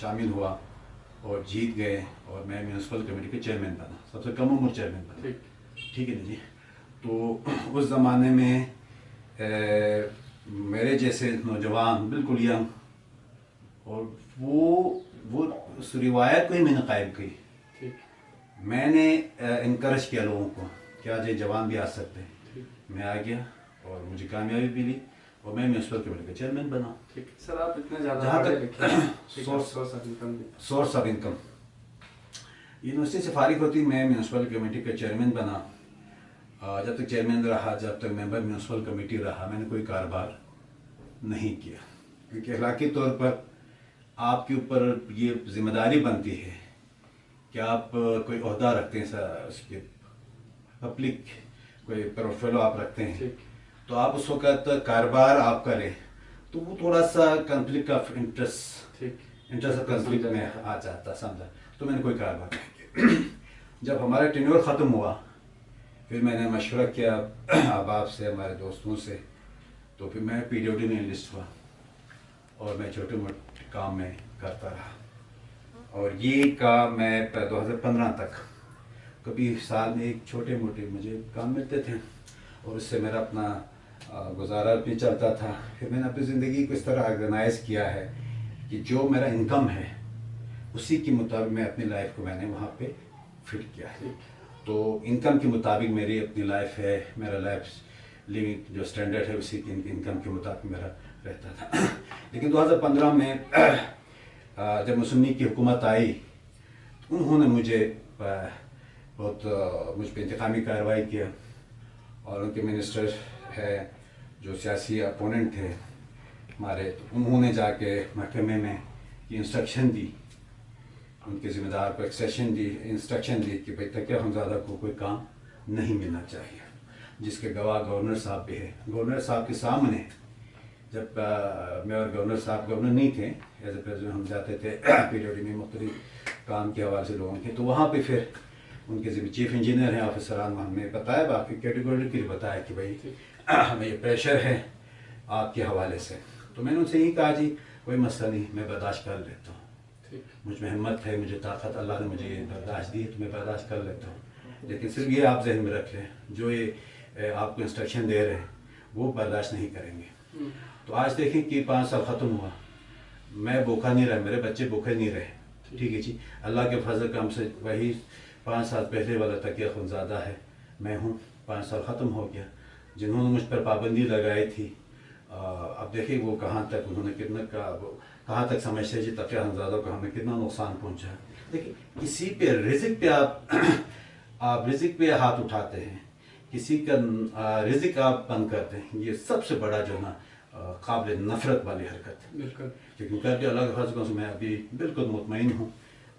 شامل ہوا اور جیت گئے اور میں میونسپل کمیٹی کے چیئرمین بنا, سب سے کم عمر چیئرمین بنا. ٹھیک ہے نا جی. تو اس زمانے میں میرے جیسے نوجوان بالکل ینگ, اور وہ اس روایت کو ہی میں نے قائم کی. میں نے انکریج کیا لوگوں کو کہ آج یہ جوان بھی آ سکتے ہیں. میں آ گیا اور مجھے کامیابی ملی اور میں میونسپل کمیٹی کا چیئرمین بنا. سر آپ اتنے زیادہ سورس آف انکم یونیورسٹی سے فارغ ہوتی میں میونسپل کمیٹی کا چیئرمین بنا. جب تک چیئرمین رہا, جب تک ممبر میونسپل کمیٹی رہا, میں نے کوئی کاروبار نہیں کیا, کیونکہ اخلاقی طور پر آپ کے اوپر یہ ذمہ داری بنتی ہے کہ آپ کوئی عہدہ رکھتے ہیں, اس کے پبلک کوئی پروفیلو آپ رکھتے ہیں, تو آپ اس وقت کاروبار آپ کریں تو وہ تھوڑا سا conflict of interest of conflict میں آ جاتا, سمجھا. تو میں نے کوئی کاروبار نہیں کیا. جب ہمارا ٹینیور ختم ہوا پھر میں نے مشورہ کیا احباب سے, ہمارے دوستوں سے, تو پھر میں پی ڈبلیو ڈی میں انلسٹ ہوا اور میں چھوٹے موٹے کام میں کرتا رہا. اور یہ کام میں 2015 تک کبھی سال میں ایک چھوٹے موٹے مجھے کام ملتے تھے اور اس سے میرا اپنا گزارا بھی چلتا تھا. پھر میں نے اپنی زندگی کو اس طرح آرگنائز کیا ہے کہ جو میرا انکم ہے اسی کے مطابق میں اپنی لائف کو میں نے وہاں پہ فٹ کیا ہے. تو انکم کے مطابق میری اپنی لائف ہے, میرا لائف لیونگ جو اسٹینڈرڈ ہے اسی کی انکم کے مطابق میرا رہتا تھا. لیکن 2015 میں جب مسنی کی حکومت آئی انہوں نے مجھے بہت مجھ پہ انتقامی کارروائی کیا, اور ان کے منسٹر ہے جو سیاسی اپوننٹ تھے ہمارے, تو انہوں نے جا کے محکمے میں یہ انسٹرکشن دی, ان کے ذمہ دار کو انسٹرکشن دی کہ بھائی تقیہ خانزادہ کو کوئی کام نہیں ملنا چاہیے, جس کے گواہ گورنر صاحب بھی ہے. گورنر صاحب کے سامنے جب میں اور گورنر صاحب گورنر نہیں تھے, ایز اے پریزیڈنٹ ہم جاتے تھے پی ڈبلیو ڈی میں مختلف کام کے حوالے سے لوگوں کے, تو وہاں پہ پھر ان کے چیف انجینئر ہیں آفیسران ہمیں بتایا, باقی کیٹیگوریکلی بتایا کہ بھائی ہمیں یہ پریشر ہے آپ کے حوالے سے. تو میں نے ان سے یہی کہا جی کوئی مسئلہ نہیں, میں برداشت کر لیتا ہوں, مجھ میں ہمت ہے, مجھے طاقت اللہ نے مجھے یہ برداشت دی تو میں برداشت کر لیتا ہوں. لیکن صرف یہ آپ ذہن میں رکھ لیں جو یہ آپ کو انسٹرکشن دے رہے ہیں وہ برداشت نہیں کریں گے. تو آج دیکھیں کہ 5 سال ختم ہوا, میں بھوکا نہیں رہا, میرے بچے بھوکے نہیں رہے. ٹھیک ہے جی, اللہ کے فضل کا ہم سے وہی 5 سال پہلے والا تقیہ خانزادہ ہے میں ہوں. 5 سال ختم ہو گیا. جنہوں نے مجھ پر پابندی لگائی تھی اب دیکھیں وہ کہاں تک انہوں نے کہاں تک سمجھتے جی تقیہ خانزادہ کو ہمیں کتنا نقصان پہنچا. دیکھیں کسی پہ رزق پہ آپ رزق پہ ہاتھ اٹھاتے ہیں, کسی کا رزق آپ بند کرتے ہیں, یہ سب سے بڑا جو نا قابل نفرت والی حرکت ہے. بالکل, لیکن کر کے اللہ کے فضل سے میں ابھی بالکل مطمئن ہوں,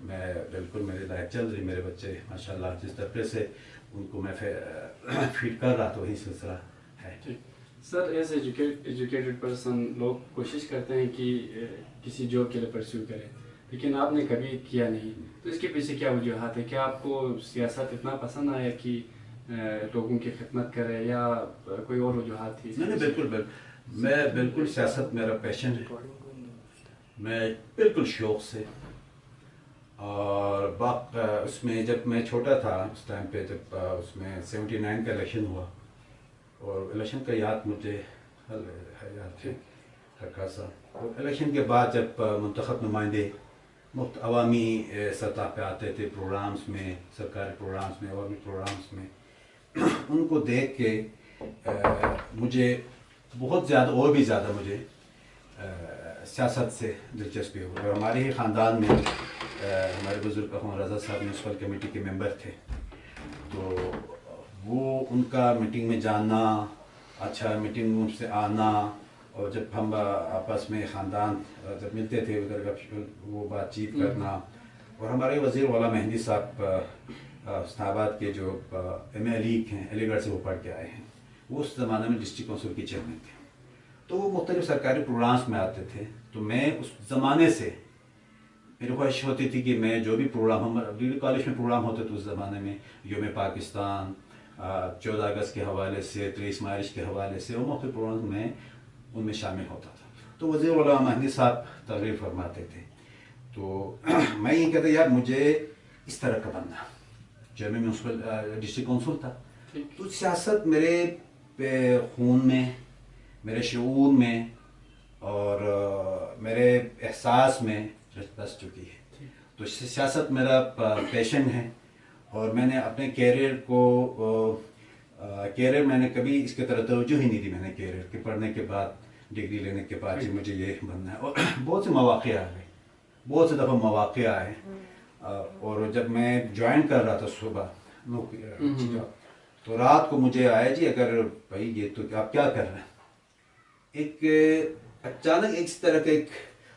میں بالکل میری لائف چل رہی, میرے بچے ماشاءاللہ جس طریقے سے ان کو میں فیڈ کر رہا تو وہی سلسلہ ہے. سر ایز ایجوکیٹڈ پرسن لوگ کوشش کرتے ہیں کہ کسی جاب کے لیے پرسیو کریں, لیکن آپ نے کبھی کیا نہیں, تو اس کے پیچھے کیا وجوہات ہے؟ کیا آپ کو سیاست اتنا پسند آیا کہ لوگوں کی خدمت کرے یا کوئی اور وجوہات تھی؟ نہیں بالکل میں بالکل سیاست میرا پیشن ہے, میں بالکل شوق سے. اور اس میں جب میں چھوٹا تھا اس ٹائم پہ جب اس میں 79 کا الیکشن ہوا, اور الیکشن کا یاد مجھے یاد ہے ہلکا سا. الیکشن کے بعد جب منتخب نمائندے عوامی سطح پہ آتے تھے پروگرامز میں, سرکاری پروگرامز میں, عوامی پروگرامز میں, ان کو دیکھ کے مجھے بہت زیادہ اور بھی زیادہ مجھے سیاست سے دلچسپی ہوئی. اور ہمارے ہی خاندان میں ہمارے بزرگ اخوان رضا صاحب میونسپل کمیٹی کے ممبر تھے, تو وہ ان کا میٹنگ میں جانا, اچھا میٹنگ سے آنا, اور جب ہم آپس میں خاندان جب ملتے تھے ادھر وہ بات چیت کرنا. اور ہمارے وزیر والا مہندی صاحب اسلام آباد کے جو ایم اے علی ہیں, علی گڑھ سے وہ پڑھ کے آئے ہیں, وہ اس زمانے میں ڈسٹرکٹ کونسل کے چیئرمین تھے, تو وہ مختلف سرکاری پروگرامس میں آتے تھے. تو میں اس زمانے سے میری خواہش ہوتی تھی کہ میں جو بھی پروگرام ہمارے ڈگری کالج میں پروگرام ہوتے تھے اس زمانے میں, یوم پاکستان, 14 اگست کے حوالے سے, 23 مارچ کے حوالے سے, وہ مختلف پروگرام میں ان میں شامل ہوتا تھا. تو وزیر علامہ مہندی صاحب تقریر فرماتے تھے, تو میں یہ کہتا یار مجھے اس طرح کا بننا. جب میں میونسپل ڈسٹرکٹ کونسل تھا تو سیاست میرے خون میں، میرے شعور میں اور میرے احساس میں بس چکی ہے. تو سیاست میرا پیشن ہے اور میں نے اپنے کیریئر میں نے کبھی اس کی طرح توجہ ہی نہیں دی. میں نے کیریئر کے پڑھنے کے بعد، ڈگری لینے کے بعد کہ مجھے یہ بننا ہے. اور بہت سے مواقع آ گئے، بہت سے دفعہ مواقع آئے. اور جب میں جوائن کر رہا تھا صبح تو رات کو مجھے آیا جی اگر بھائی یہ تو آپ کیا کر رہے ہیں. ایک اچانک اس طرح کا ایک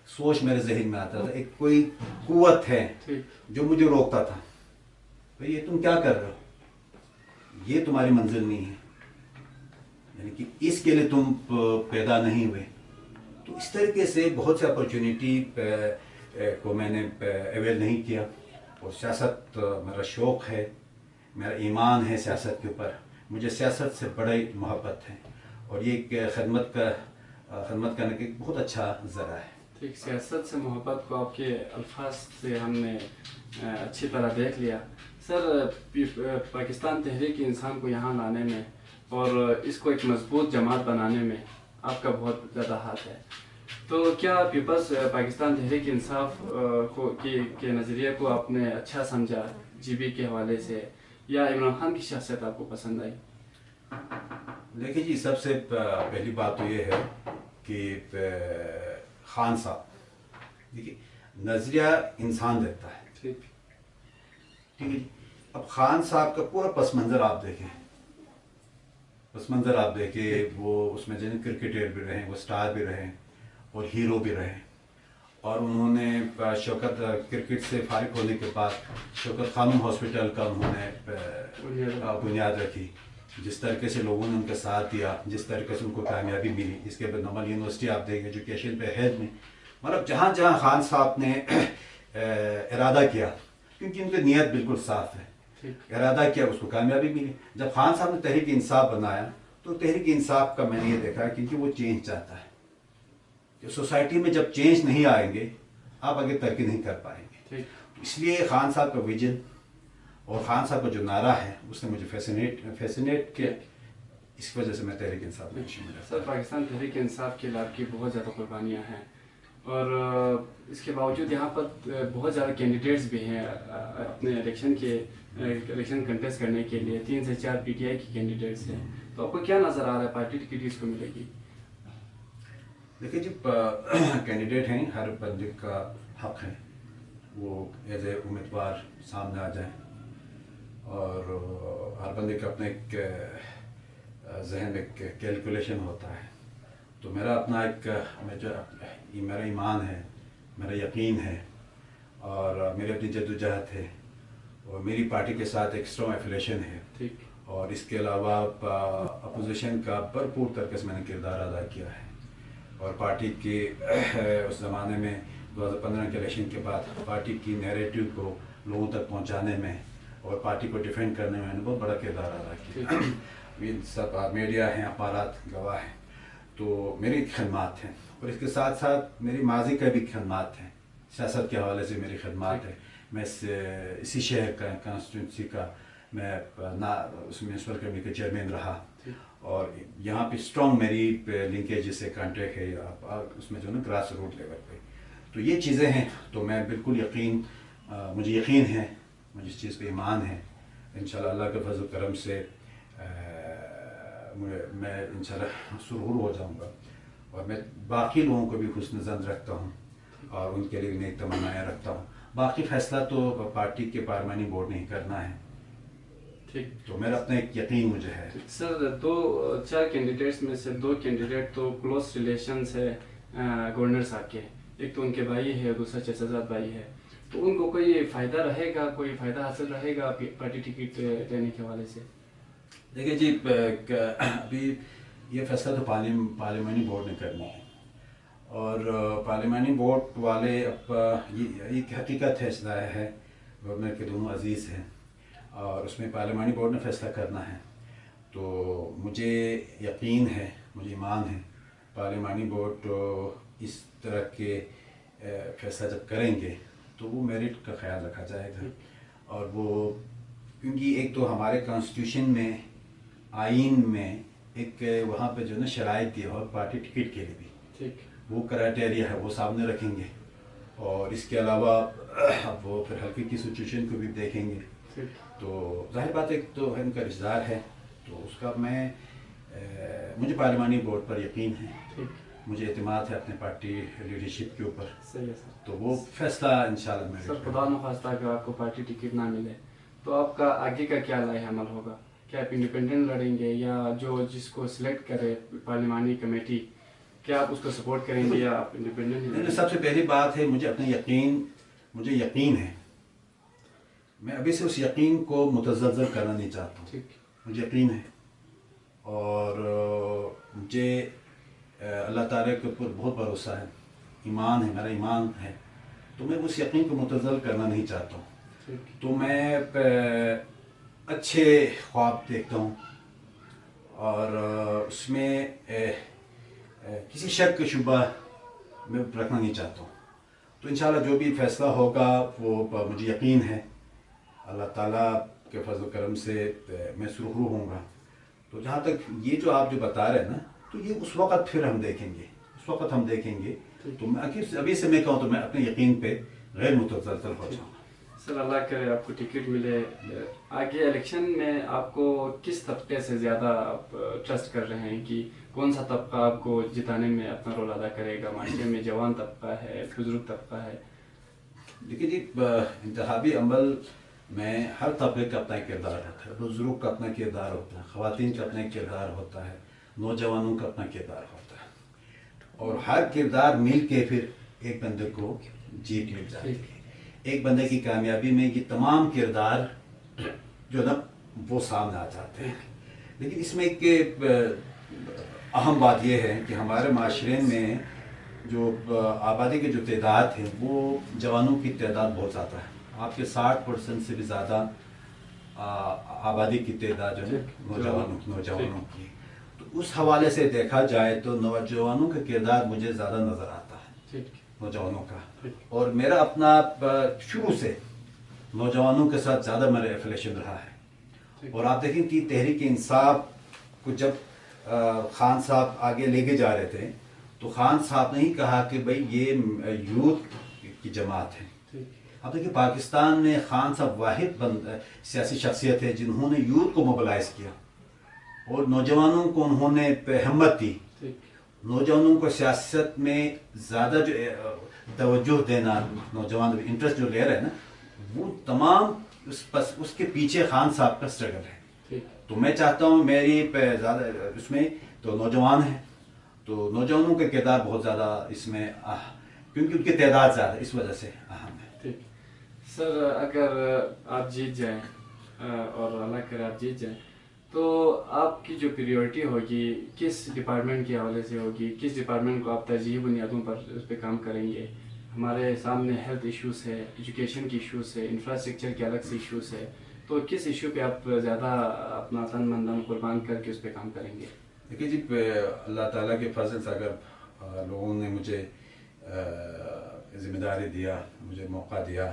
سوچ میرے ذہن میں آتا تھا، ایک کوئی قوت ہے جو مجھے روکتا تھا، بھائی یہ تم کیا کر رہے ہو، یہ تمہاری منزل نہیں ہے، یعنی کہ اس کے لیے تم پیدا نہیں ہوئے. تو اس طریقے سے بہت سے اپرچونیٹی کو میں نے اویل نہیں کیا. اور سیاست میرا شوق ہے، میرا ایمان ہے سیاست کے اوپر. مجھے سیاست سے بڑی محبت ہے اور یہ ایک خدمت کرنے کا ایک بہت اچھا ذرا ہے. ٹھیک، سیاست سے محبت کو آپ کے الفاظ سے ہم نے اچھی طرح دیکھ لیا. سر، پاکستان تحریک انسان کو یہاں لانے میں اور اس کو ایک مضبوط جماعت بنانے میں آپ کا بہت زیادہ ہاتھ ہے. تو کیا پیپلز پاکستان تحریک انصاف کے نظریے کو آپ نے اچھا سمجھا جی بی کے حوالے سے، یا عمران خان کی شخصیت آپ کو پسند آئی؟ دیکھیے جی، سب سے پہلی بات تو یہ ہے کہ خان صاحب دیکھیے نظریہ انسان دیتا ہے. ٹھیک ہے جی. اب خان صاحب کا پورا پس منظر آپ دیکھیں، وہ اس میں جن کرکٹر بھی رہے، وہ سٹار بھی رہے اور ہیرو بھی رہے. اور انہوں نے شوکت کرکٹ سے فارغ ہونے کے بعد شوکت خانم ہاسپٹل کا انہوں نے بنیاد رکھی. جس طریقے سے لوگوں نے ان کا ساتھ دیا، جس طریقے سے ان کو کامیابی ملی. اس کے بعد نمل یونیورسٹی آپ دیکھیں ایجوکیشن پہ ہیڈ میں، مطلب جہاں جہاں خان صاحب نے ارادہ کیا، کیونکہ ان کی نیت بالکل صاف ہے، ارادہ کیا، اس کو کامیابی ملی. جب خان صاحب نے تحریک انصاف بنایا تو تحریک انصاف کا میں نے یہ دیکھا کیونکہ وہ چینج چاہتا ہے کہ سوسائٹی میں جب چینج نہیں آئیں گے آپ آگے ترقی نہیں کر پائیں گے. اس لیے خان صاحب کا ویژن اور خان صاحب کا جو نعرہ ہے اس نے مجھے فیسنیٹ کیا. اس وجہ سے میں تحریک انصاف میں شامل ہوں. سر، پاکستان تحریک انصاف کے لیے آپ کی بہت زیادہ قربانیاں ہیں اور اس کے باوجود یہاں پر بہت زیادہ کینڈیڈیٹس بھی ہیں اپنے الیکشن کنٹیسٹ کرنے کے لیے. 3 سے 4 پی ٹی آئی کی کینڈیڈیٹس ہیں. تو آپ کو کیا نظر آ رہا ہے پارٹی ٹکٹ کس کو ملے گی؟ دیکھیے جی، کینڈیڈیٹ ہیں، ہر بندے کا حق ہے وہ ایز اے امیدوار سامنے آ جائیں اور ہر بندے کا اپنا ایک ذہن میں ایک کیلکولیشن ہوتا ہے. تو میرا اپنا میرا ایمان ہے، میرا یقین ہے اور میری اپنی جدوجہد ہے اور میری پارٹی کے ساتھ ایک اسٹرانگ ایفیلیشن ہے. اور اس کے علاوہ اپوزیشن کا بھرپور طریقے سے میں نے کردار ادا کیا ہے اور پارٹی کے اس زمانے میں 2015 کے الیکشن کے بعد پارٹی کی نیریٹو کو لوگوں تک پہنچانے میں اور پارٹی کو ڈیفینڈ کرنے میں نے بہت بڑا کردار ادا کیا. سب میڈیا ہیں، اخبارات گواہ ہیں. تو میری خدمات ہیں اور اس کے ساتھ ساتھ میری ماضی کا بھی خدمات ہیں. سیاست کے حوالے سے میری خدمات ہے. میں اسی شہر کا کانسٹیٹوئنسی کا میں اس میونسپل کمیٹی کا چیئرمین رہا اور یہاں پہ اسٹرانگ میری لنکیج سے کانٹیکٹ ہے اس میں جو نا گراس روٹ لیول پہ. تو یہ چیزیں ہیں. تو میں بالکل مجھے یقین ہے، مجھے اس چیز پہ ایمان ہے. انشاءاللہ اللہ کے فضل و کرم سے میں انشاءاللہ سرخرو ہو جاؤں گا اور میں باقی لوگوں کو بھی حسن ظن رکھتا ہوں اور ان کے لیے نیک تمنائیں رکھتا ہوں. باقی فیصلہ تو پارٹی کے پارلیمانی بورڈ نے ہی کرنا ہے. ٹھیک، تو میرا اپنا ایک یقین مجھے ہے. سر، 4 کینڈیڈیٹس میں سے 2 کینڈیڈیٹ تو کلوز ریلیشنس ہے گورنر صاحب کے. ایک تو ان کے بھائی ہے، دوسرا چچزاد بھائی ہے. تو ان کو کوئی فائدہ رہے گا، کوئی فائدہ حاصل رہے گا پارٹی ٹکٹ لینے کے حوالے سے؟ دیکھیے جی، ابھی یہ فیصلہ تو پارلیمانی بورڈ نے کرنا ہے اور پارلیمانی بورڈ والے اب یہ حقیقت ہے، ظاہر ہے گورنر کے دونوں عزیز ہیں اور اس میں پارلیمانی بورڈ نے فیصلہ کرنا ہے. تو مجھے یقین ہے، مجھے ایمان ہے پارلیمانی بورڈ اس طرح کے فیصلہ جب کریں گے تو وہ میرٹ کا خیال رکھا جائے گا. اور وہ کیونکہ ایک تو ہمارے کانسٹیٹیوشن میں آئین میں ایک وہاں پہ جو ہے نا شرائط دی اور پارٹی ٹکٹ کے لیے بھی وہ کرائٹیریا ہے وہ سامنے رکھیں گے. اور اس کے علاوہ اب وہ پھر حلقے کی سچویشن کو بھی دیکھیں گے. تو ظاہر بات ایک تو ان کا رشتہ دار ہے تو اس کا مجھے پارلیمانی بورڈ پر یقین ہے, مجھے اعتماد ہے اپنے پارٹی لیڈرشپ کے اوپر. صحیح ہے سر. تو وہ فیصلہ انشاءاللہ میں سر خدا نخواستہ اگر آپ کو پارٹی ٹکٹ نہ ملے تو آپ کا آگے کا کیا رائے عمل ہوگا؟ کیا آپ انڈیپینڈنٹ لڑیں گے یا جس کو سلیکٹ کرے پارلیمانی کمیٹی کیا آپ اس کو سپورٹ کریں گے یا آپ انڈیپینڈنٹ؟ سب سے پہلی بات ہے مجھے یقین ہے, میں ابھی سے اس یقین کو متزلزل کرنا نہیں چاہتا ہوں. مجھے یقین ہے اور مجھے اللہ تعالیٰ کے اوپر بہت بھروسہ ہے, ایمان ہے, میرا ایمان ہے. تو میں اس یقین کو متزلزل کرنا نہیں چاہتا ہوں. تو میں اچھے خواب دیکھتا ہوں اور اس میں کسی شک شبہ میں رکھنا نہیں چاہتا ہوں. تو انشاءاللہ جو بھی فیصلہ ہوگا وہ مجھے یقین ہے اللہ تعالیٰ کے فضل و کرم سے میں سرخرو ہوں گا. تو جہاں تک یہ جو آپ جو بتا رہے ہیں نا تو یہ اس وقت پھر ہم دیکھیں گے. تو میں ابھی سے میں کہوں تو میں اپنے یقین پہ غیر متزلزل ہو جاؤں گا. سر اللہ کرے آپ کو ٹکٹ ملے. آگے الیکشن میں آپ کو کس طبقے سے زیادہ آپ ٹرسٹ کر رہے ہیں کہ کون سا طبقہ آپ کو جتانے میں اپنا رول ادا کرے گا؟ معاشرے میں جوان طبقہ ہے, بزرگ طبقہ ہے. دیکھیے جی, انتخابی عمل میں ہر طبقے کا اپنا کردار ہوتا ہے. بزرگ کا اپنا کردار ہوتا ہے, خواتین کا اپنا کردار ہوتا ہے, نوجوانوں کا اپنا کردار ہوتا ہے. اور ہر کردار مل کے پھر ایک بندے کو جیت مل جاتی ہے. ایک بندے کی کامیابی میں یہ تمام کردار جو نا وہ سامنے آ جاتے ہیں. لیکن اس میں ایک اہم بات یہ ہے کہ ہمارے معاشرے میں جو آبادی کی جو تعداد ہے وہ جوانوں کی تعداد بہت زیادہ ہے. آپ کے 60% سے بھی زیادہ آبادی کی تعداد جو ہے نوجوانوں کی. تو اس حوالے سے دیکھا جائے تو نوجوانوں کا کردار مجھے زیادہ نظر آتا ہے, نوجوانوں کا. اور میرا اپنا شروع سے نوجوانوں کے ساتھ زیادہ میرا ایفیلیشن رہا ہے. اور آپ دیکھیں کہ تحریک انصاف کو جب خان صاحب آگے لے کے جا رہے تھے تو خان صاحب نے ہی کہا کہ بھائی یہ یوتھ کی جماعت ہے. اب دیکھیں پاکستان میں خان صاحب واحد سیاسی شخصیت ہے جنہوں نے یوتھ کو موبلائز کیا اور نوجوانوں کو انہوں نے ہمت دی. نوجوانوں کو سیاست میں زیادہ جو توجہ دینا, نوجوان انٹرسٹ جو لے رہے ہیں نا وہ تمام اس کے پیچھے خان صاحب کا اسٹرگل ہے. تو میں چاہتا ہوں میری زیادہ اس میں تو نوجوان ہیں, تو نوجوانوں کا کردار بہت زیادہ اس میں کیونکہ ان کی تعداد زیادہ اس وجہ سے اہم ہے. سر اگر آپ جیت جائیں اور اللہ کرے آپ جیت جائیں تو آپ کی جو پریورٹی ہوگی کس ڈپارٹمنٹ کے حوالے سے ہوگی؟ کس ڈپارٹمنٹ کو آپ ترجیحی بنیادوں پر اس پہ کام کریں گے؟ ہمارے سامنے ہیلتھ ایشوز ہے, ایجوکیشن کی ایشوز ہے, انفراسٹرکچر کے الگ سے ایشوز ہے, تو کس ایشو پہ آپ زیادہ اپنا تن من دھن قربان کر کے اس پہ کام کریں گے؟ دیکھیے جی, اللہ تعالیٰ کے فضل سے اگر لوگوں نے مجھے ذمہ داری دیا, مجھے موقع دیا,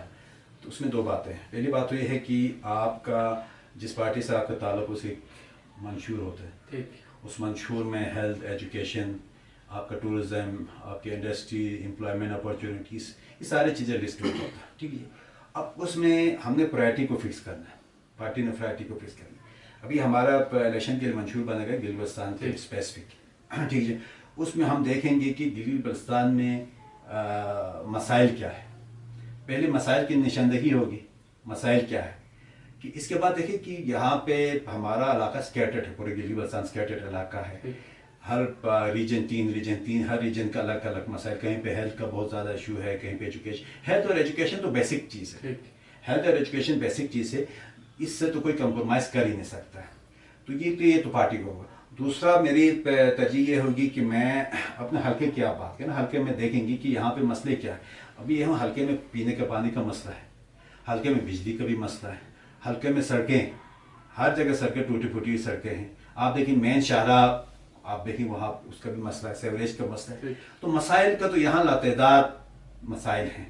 تو اس میں دو باتیں ہیں. پہلی بات تو یہ ہے کہ آپ کا جس پارٹی سے آپ کا تعلق اس ایک منشور ہوتا ہے, اس منشور میں ہیلتھ, ایجوکیشن, آپ کا ٹورزم, آپ کی انڈسٹری, امپلائمنٹ اپارچونیٹیز, یہ ساری چیزیں لسٹ ہوتا ہے. ٹھیک ہے, اب اس میں ہم نے پرائرٹی کو فکس کرنا ہے, پارٹی نے پرائرٹی کو فکس کرنا ہے. ابھی ہمارا الیکشن کے لیے منشور بنے گا گلگت بلتستان کے اسپیسیفک. ٹھیک ہے, اس میں ہم دیکھیں گے کہ گلگت بلتستان میں مسائل کیا ہے. پہلے مسائل کی نشاندہی ہوگی, مسائل کیا ہے, کہ اس کے بعد دیکھیں کہ یہاں پہ ہمارا علاقہ سکیٹرڈ ہے, پورے گلگت بلتستان سکیٹرڈ علاقہ ہے. ہر ریجن تین ہر ریجن کا الگ الگ مسائل, کہیں پہ ہیلتھ کا بہت زیادہ ایشو ہے, کہیں پہ ایجوکیشن. ہیلتھ اور ایجوکیشن تو بیسک چیز ہے, ہیلتھ اور ایجوکیشن بیسک چیز ہے, اس سے تو کوئی کمپرومائز کر ہی نہیں سکتا ہے. تو یہ تو پارٹی کو ہوگا. دوسرا میری ترجیح یہ ہوگی کہ میں اپنے حلقے کی آپ بات کریں, حلقے میں دیکھیں گی کہ یہاں پہ مسئلے کیا ہے. ابھی یہاں حلقے میں پینے کے پانی کا مسئلہ ہے, حلقے میں بجلی کا بھی مسئلہ ہے, حلقے میں سڑکیں, ہر جگہ سڑکیں ٹوٹی پھوٹی سڑکیں ہیں. آپ دیکھیں مین شاہراہ, آپ دیکھیں وہاں اس کا بھی مسئلہ ہے, سیوریج کا مسئلہ ہے. تو مسائل کا تو یہاں لاتعداد مسائل ہیں.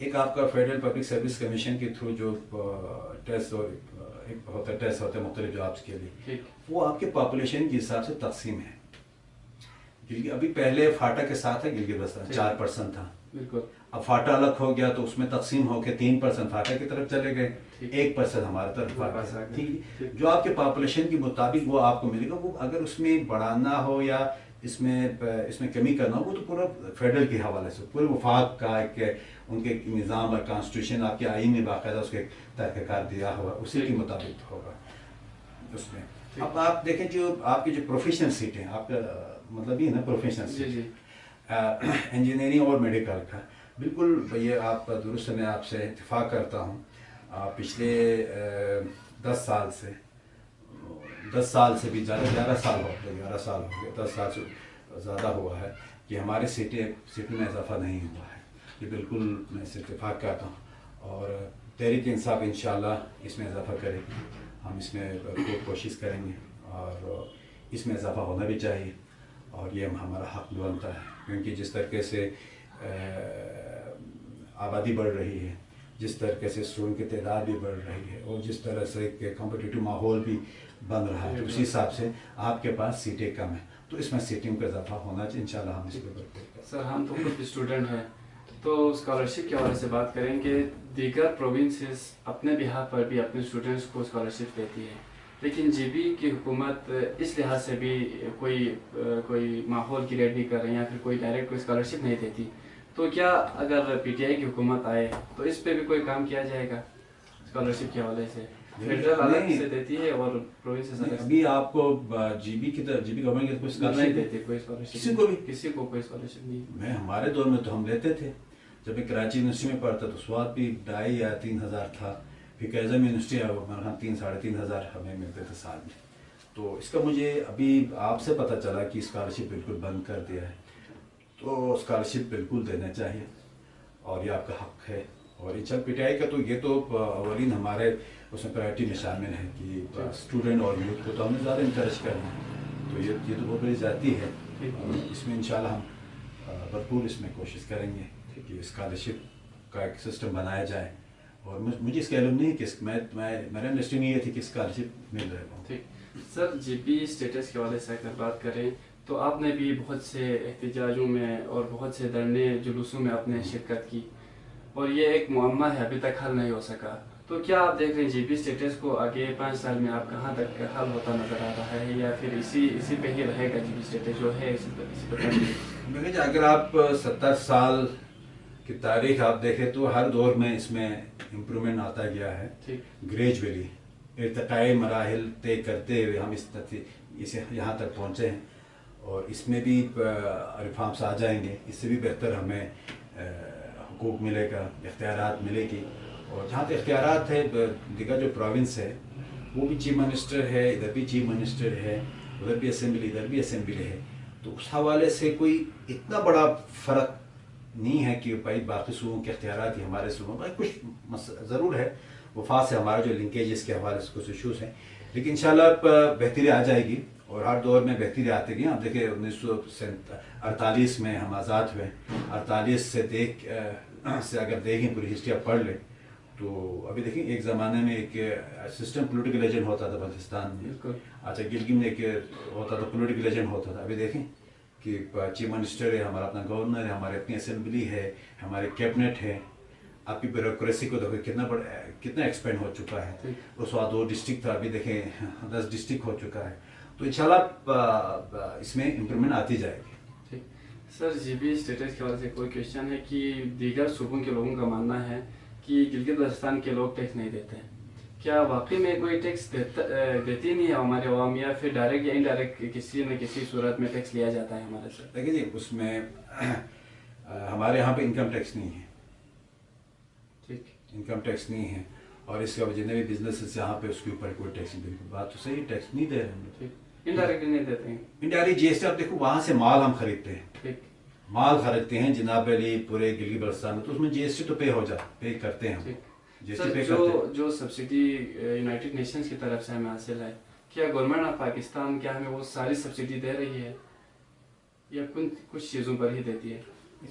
ایک آپ کا فیڈرل پبلک سروس کمیشن کے تھرو جو ٹیسٹ ہوتا ہے مختلف جابس کے لیے، وہ آپ کے پاپولیشن کے حساب سے تقسیم ہے. ابھی پہلے فاٹا کے ساتھ ہے گلگت بلتستان 4% تھا، اب فاٹا الگ ہو گیا تو اس میں تقسیم ہو کے 3% فاٹا کی طرف چلے گئے، 1% ہمارے طرف آ گیا. جو آپ کے پاپولیشن کے مطابق وہ آپ کو ملے گا. وہ اگر اس میں بڑھانا ہو یا اس میں کمی کرنا ہو، وہ تو پورا فیڈرل کے حوالے سے پورے وفاق کا ایک ان کے نظام اور کانسٹیٹیوشن آپ کے آئین میں باقاعدہ اس کے طریقہ کار دیا ہوا، اسی کے مطابق ہوگا اس میں. اب آپ دیکھیں جو آپ کی جو پروفیشنل سیٹیں، آپ کا مطلب یہ نا پروفیشنل سیٹ انجینئرنگ اور میڈیکل کا، بالکل یہ آپ درست میں آپ سے اتفاق کرتا ہوں. پچھلے 10 سال سے بھی زیادہ 11 سال ہو گیا 10 سال سے زیادہ ہوا ہے کہ ہمارے سیٹوں میں اضافہ نہیں ہوا ہے. یہ بالکل میں اس سے اتفاق کرتا ہوں، اور تحریک انصاف انشاءاللہ اس میں اضافہ کرے گی. ہم اس میں کوشش کریں گے اور اس میں اضافہ ہونا بھی چاہیے، اور یہ ہمارا حق بھی بنتا ہے، کیونکہ جس طریقے سے آبادی بڑھ رہی ہے، جس طریقے سے اسٹوڈنٹ کی تعداد بھی بڑھ رہی ہے، اور جس طرح سے کمپٹیٹیو ماحول بھی بن رہا ہے، اسی حساب سے آپ کے پاس سیٹیں کم ہیں، تو اس میں سیٹنگ کا اضافہ ہونا چاہیے. انشاءاللہ ہم اس پہ سر ہم تو خود اسٹوڈنٹ ہیں، تو اسکالرشپ کے حوالے سے بات کریں کہ دیگر پروونسز اپنے بہاف پر بھی اپنے اسٹوڈنٹس کو اسکالرشپ دیتی ہے، لیکن جی بی کی حکومت اس لحاظ سے بھی کوئی ماحول کریٹ نہیں کر رہی ہے، یا پھر کوئی ڈائریکٹ کوئی اسکالرشپ نہیں دیتی. تو کیا اگر پی ٹی آئی کی حکومت آئے تو اس پہ بھی کوئی کام کیا جائے گا اسکالرشپ کے حوالے سے؟ فیڈرل الگ سے دیتی ہے اور پروونسز الگ. ابھی آپ کو جی بی گورنمنٹ کی کوئی اسکالرشپ نہیں دیتی، کوئی اسکالرشپ کسی کو کوئی اسکالرشپ نہیں. ہمارے دور میں تو ہم لیتے تھے، جب میں کراچی یونیورسٹی میں پڑھتا تو اس وقت بھی 2,500 یا 3,000 تھا. پھر کیزم یونیورسٹی ہے، 3,000-3,500 ہمیں ملتے تھے سال میں. تو اس کا مجھے ابھی آپ سے پتہ چلا کہ اسکالرشپ بالکل بند کر دیا ہے. تو اسکالرشپ بالکل دینا چاہیے، اور یہ آپ کا حق ہے. اور انشاءاللہ پی ٹی آئی کا تو یہ تو اولین ہمارے اس میں پرائرٹی میں شامل ہے کہ اسٹوڈنٹ اور یوتھ کو تو ہم نے زیادہ انکریج کرنا ہے. تو یہ تو بہت بڑی ذاتی ہے، اس میں انشاءاللہ ہم بھرپور اس میں کوشش کریں گے کہ اسکالرشپ کا ایک سسٹم بنایا جائے. اور مجھے اس کا علم نہیں کہ میرا انڈسٹری میں یہ تھی کہ اسکالرشپ مل رہے ہوں. ٹھیک سر، جی پی اسٹیٹس کے حوالے سے اگر بات کریں تو آپ نے بھی بہت سے احتجاجوں میں اور بہت سے دھرنے جلوسوں میں آپ نے شرکت کی، اور یہ ایک معمہ ہے ابھی تک حل نہیں ہو سکا. تو کیا آپ دیکھ رہے ہیں جی پی اسٹیٹس کو آگے 5 سال میں آپ کہاں تک حل ہوتا نظر آ رہا ہے، یا پھر اسی پہ ہی رہے گا جی پی اسٹیٹس جو ہے اسی پہ؟ اگر آپ 70 سال کی تاریخ آپ دیکھیں تو ہر دور میں اس میں امپرومنٹ آتا گیا ہے. گریجولی ارتقائی مراحل طے کرتے ہوئے ہم اسے یہاں تک پہنچے ہیں، اور اس میں بھی ریفارمس آ جائیں گے. اس سے بھی بہتر ہمیں حقوق ملے گا، اختیارات ملے گی. اور جہاں تک اختیارات ہے، دیگر جو پروونس ہے وہ بھی چیف منسٹر ہے، ادھر بھی چیف منسٹر ہے، ادھر بھی اسمبلی ادھر بھی اسمبلی ہے. تو اس حوالے سے کوئی اتنا بڑا فرق نہیں ہے کہ بھائی باقی صوبوں کے اختیارات ہی ہمارے صوبوں میں کچھ ضرور ہے. وفاق سے ہمارا جو لنکیجز کے حوالے سے کچھ ایشوز ہیں، لیکن انشاءاللہ بہتری آ جائے گی، اور ہر دور میں بہتری آتے گی. آپ دیکھیں 1948 میں ہم آزاد ہوئے، 48 سے اگر دیکھیں پوری ہسٹری آپ پڑھ لیں تو ابھی دیکھیں ایک زمانے میں ایک اسسٹنٹ پولیٹیکل ایجنٹ ہوتا تھا پاکستان میں. اچھا گلگت میں ایک ہوتا تھا پولیٹیکل ایجنٹ ہوتا تھا. ابھی دیکھیں کہ چیف منسٹر ہے، ہمارا اپنا گورنر ہے، ہماری اپنی اسمبلی ہے، ہمارے کیبنٹ ہے. آپ کی بیوروکریسی کو دیکھیں کتنا ایکسپینڈ ہو چکا ہے. اس وقت 2 ڈسٹرکٹ تھا، ابھی دیکھیں 10 ڈسٹرکٹ ہو چکا ہے. تو انشاءاللہ اس میں امپرومنٹ آتی جائے گی. سر جی بی اسٹیٹس کے حوالے سے کوئی کوشچن ہے کہ دیگر صوبوں کے لوگوں کا ماننا ہے کہ گلگت بلتستان کے لوگ ٹیکس نہیں دیتے ہیں. کیا واقعی میں کوئی ٹیکس دیتی نہیں ہے ہمارے عوام، یا پھر ڈائریکٹ یا انڈائریکٹ کسی نہ کسی صورت میں ٹیکس لیا جاتا ہے ہمارے سے؟ دیکھیں جی، اس میں ہمارے یہاں پہ انکم ٹیکس نہیں ہے. ٹھیک، انکم ٹیکس نہیں ہے، اور اس کے جتنے بھی بزنس یہاں پہ اس کے اوپر کوئی ٹیکس نہیں. بالکل بات تو صحیح، ٹیکس نہیں دے رہے ہم لوگ. انڈائریکٹ نہیں دیتے ہیں. انڈائریکٹ جی ایس ٹی آپ دیکھو وہاں سے مال ہم خریدتے ہیں، مال خریدتے ہیں جناب علی پورے گلگت بلتستان میں، تو اس میں جی ایس ٹی تو پے کرتے ہیں. جو سبسڈی یونائٹڈ نیشنز کی طرف سے ہمیں حاصل ہے، کیا گورنمنٹ آف پاکستان کیا ہمیں وہ ساری سبسڈی دے رہی ہے، یا کچھ چیزوں پر ہی دیتی ہے؟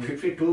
52